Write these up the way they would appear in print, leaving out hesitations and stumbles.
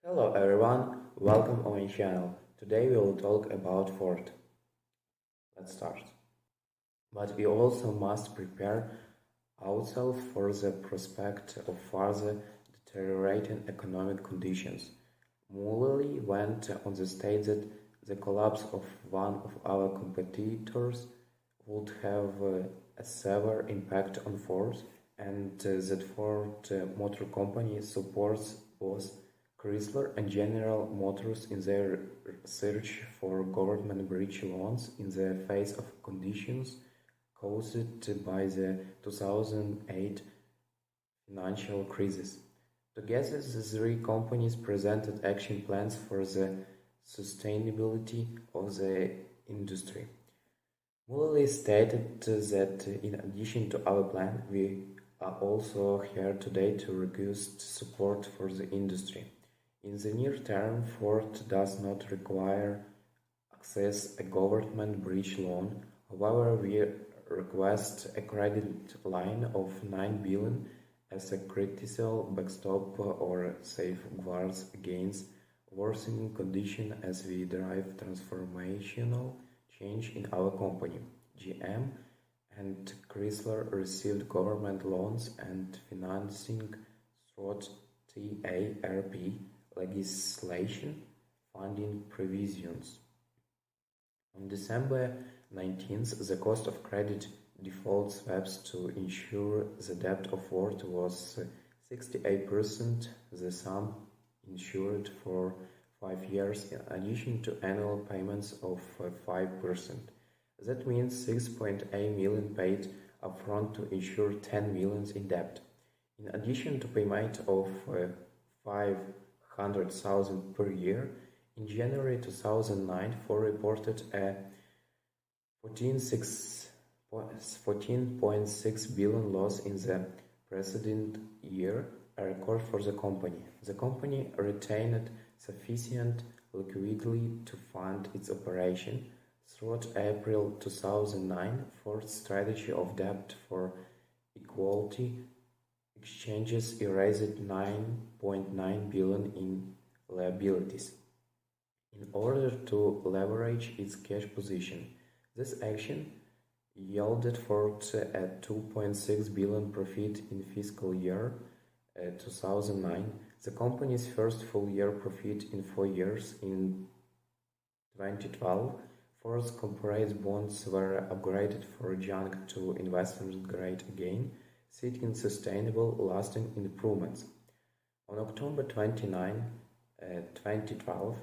Hello everyone, welcome on my channel. Today we will talk about Ford. Let's start. But we also must prepare ourselves for the prospect of further deteriorating economic conditions. Mullally went on the state that the collapse of one of our competitors would have a severe impact on Ford, and that Ford Motor Company supports both Chrysler and General Motors in their search for government bridge loans in the face of conditions caused by the 2008 financial crisis. Together, the three companies presented action plans for the sustainability of the industry. Mullally stated that in addition to our plan, we are also here today to request support for the industry. In the near term, Ford does not require access a government bridge loan. However, we request a credit line of 9 billion as a critical backstop or safeguards against worsening conditions as we drive transformational change in our company. GM and Chrysler received government loans and financing through TARP legislation funding provisions. On December 19th, the cost of credit default swaps to insure the debt of Ford was 68%, the sum insured for 5 years in addition to annual payments of 5%. That means 6.8 million paid upfront to insure 10 million in debt. In addition to payment of 500,000 per year, in January 2009, Ford reported a 14.6 billion loss in the preceding year, a record for the company. The company retained sufficient liquidity to fund its operation. Throughout April 2009, Ford's strategy of debt for equity exchanges erased 9.9 billion in liabilities in order to leverage its cash position. This action yielded Ford a 2.6 billion profit in fiscal year 2009, the company's first full-year profit in 4 years. In 2012, Ford's corporate bonds were upgraded for junk to investment grade again, seeking sustainable, lasting improvements. On October 29, 2012,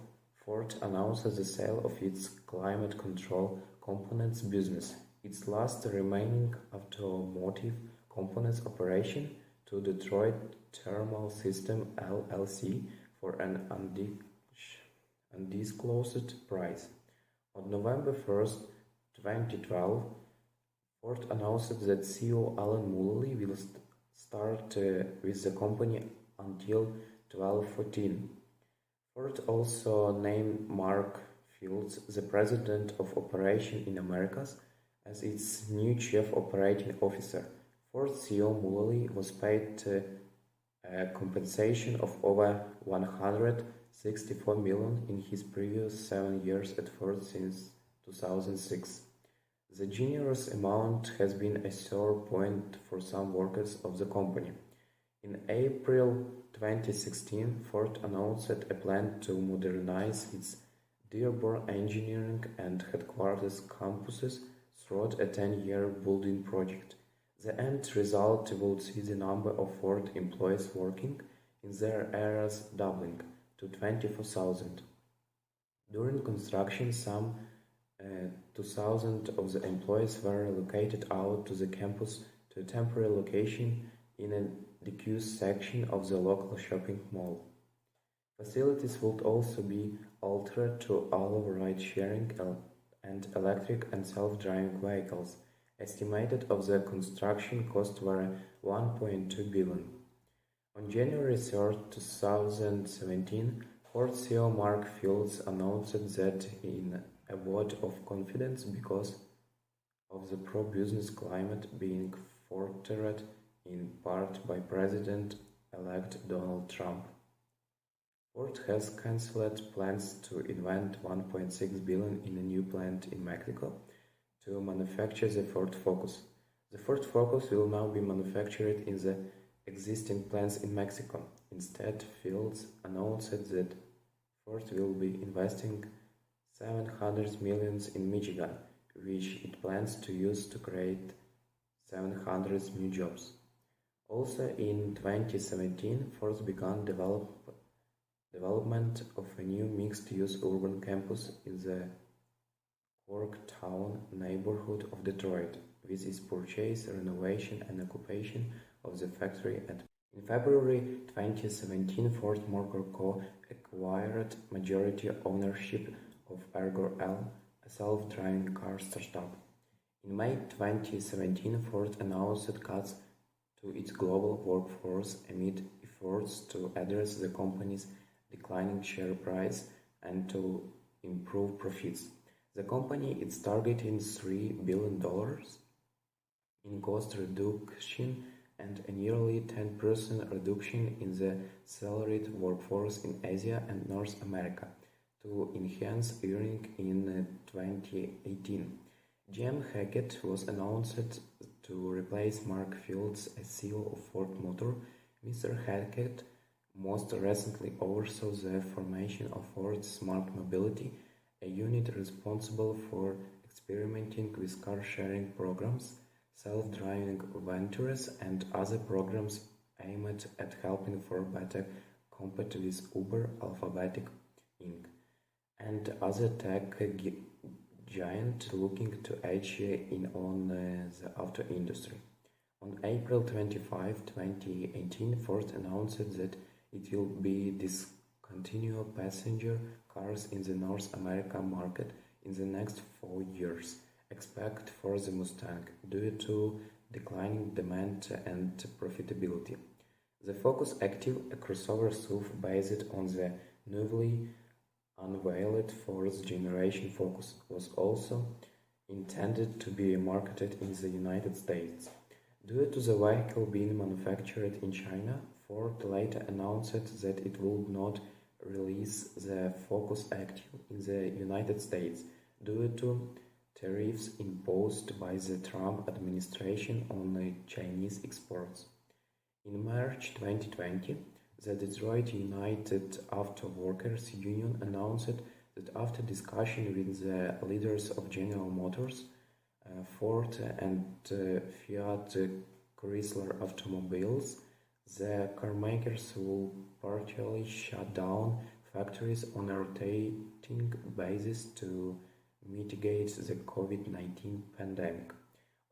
Ford announced the sale of its climate control components business, its last remaining automotive components operation, to Detroit Thermal System LLC for an undisclosed price. On November 1st, 2012, Ford announced that CEO Alan Mulally will start with the company until 2014. Ford also named Mark Fields, the President of Operations in Americas, as its new Chief Operating Officer. Ford CEO Mulally was paid a compensation of over 164 million in his previous 7 years at Ford since 2006. The generous amount has been a sore point for some workers of the company. In April 2016, Ford announced a plan to modernize its Dearborn engineering and headquarters campuses throughout a 10-year building project. The end result would see the number of Ford employees working in their areas doubling to 24,000. During construction, some 2,000 of the employees were relocated out to the campus to a temporary location in a disused section of the local shopping mall. Facilities would also be altered to allow ride-sharing and electric and self-driving vehicles. Estimated of the construction cost were 1.2 billion. On January 3, 2017, Ford CEO Mark Fields announced that in a vote of confidence because of the pro-business climate being fostered in part by President-elect Donald Trump. Ford has cancelled plans to invest $1.6 billion in a new plant in Mexico to manufacture the Ford Focus. The Ford Focus will now be manufactured in the existing plants in Mexico. Instead, Fields announced that Ford will be investing $700 million in Michigan, which it plans to use to create 700 new jobs. Also in 2017, Ford began development of a new mixed-use urban campus in the Corktown neighborhood of Detroit, with its purchase, renovation and occupation of the factory at. In February 2017, Ford Motor Co. acquired majority ownership of Ergo L, a self-driving car startup. In May 2017, Ford announced cuts to its global workforce amid efforts to address the company's declining share price and to improve profits. The company is targeting $3 billion in cost reduction and a nearly 10% reduction in the salaried workforce in Asia and North America to enhance earnings in 2018. Jim Hackett was announced to replace Mark Fields as CEO of Ford Motor. Mr. Hackett most recently oversaw the formation of Ford Smart Mobility, a unit responsible for experimenting with car-sharing programs, self-driving ventures, and other programs aimed at helping Ford better compete with Uber, Alphabet Inc., and other tech giant looking to edge in on the auto industry. On April 25, 2018, Ford announced that it will be discontinue passenger cars in the North America market in the next 4 years, except for the Mustang, due to declining demand and profitability. The Focus Active, a crossover SUV based on the newly unveiled fourth generation Focus, was also intended to be marketed in the United States. Due to the vehicle being manufactured in China, Ford later announced that it would not release the Focus Active in the United States due to tariffs imposed by the Trump administration on Chinese exports. In March 2020, the Detroit United Auto Workers Union announced that after discussion with the leaders of General Motors, Ford and Fiat Chrysler Automobiles, the carmakers will partially shut down factories on a rotating basis to mitigate the COVID-19 pandemic.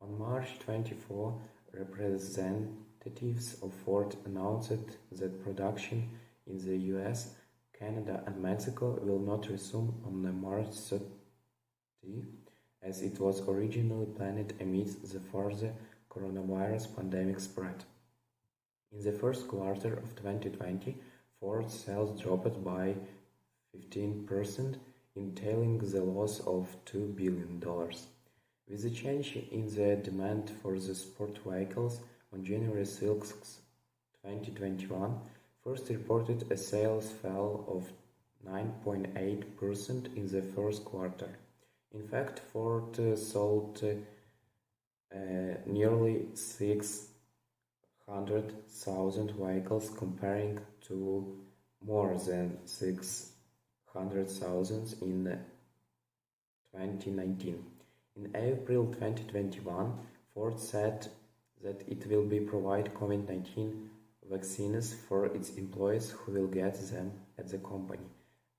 On March 24, representatives of Ford announced that production in the US, Canada and Mexico will not resume on March 30, as it was originally planned amidst the further coronavirus pandemic spread. In the first quarter of 2020, Ford sales dropped by 15%, entailing the loss of $2 billion. With the change in the demand for the sport vehicles on January 6, 2021, Ford reported a sales fall of 9.8% in the first quarter. In fact, Ford sold nearly 600,000 vehicles comparing to more than 600,000 in 2019. In April 2021, Ford said that it will be provide COVID-19 vaccines for its employees who will get them at the company.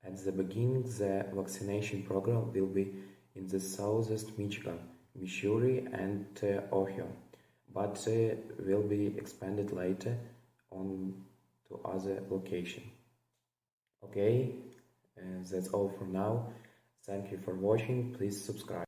At the beginning, the vaccination program will be in the Southeast Michigan, Missouri and Ohio, but will be expanded later on to other locations. Okay, that's all for now. Thank you for watching. Please subscribe.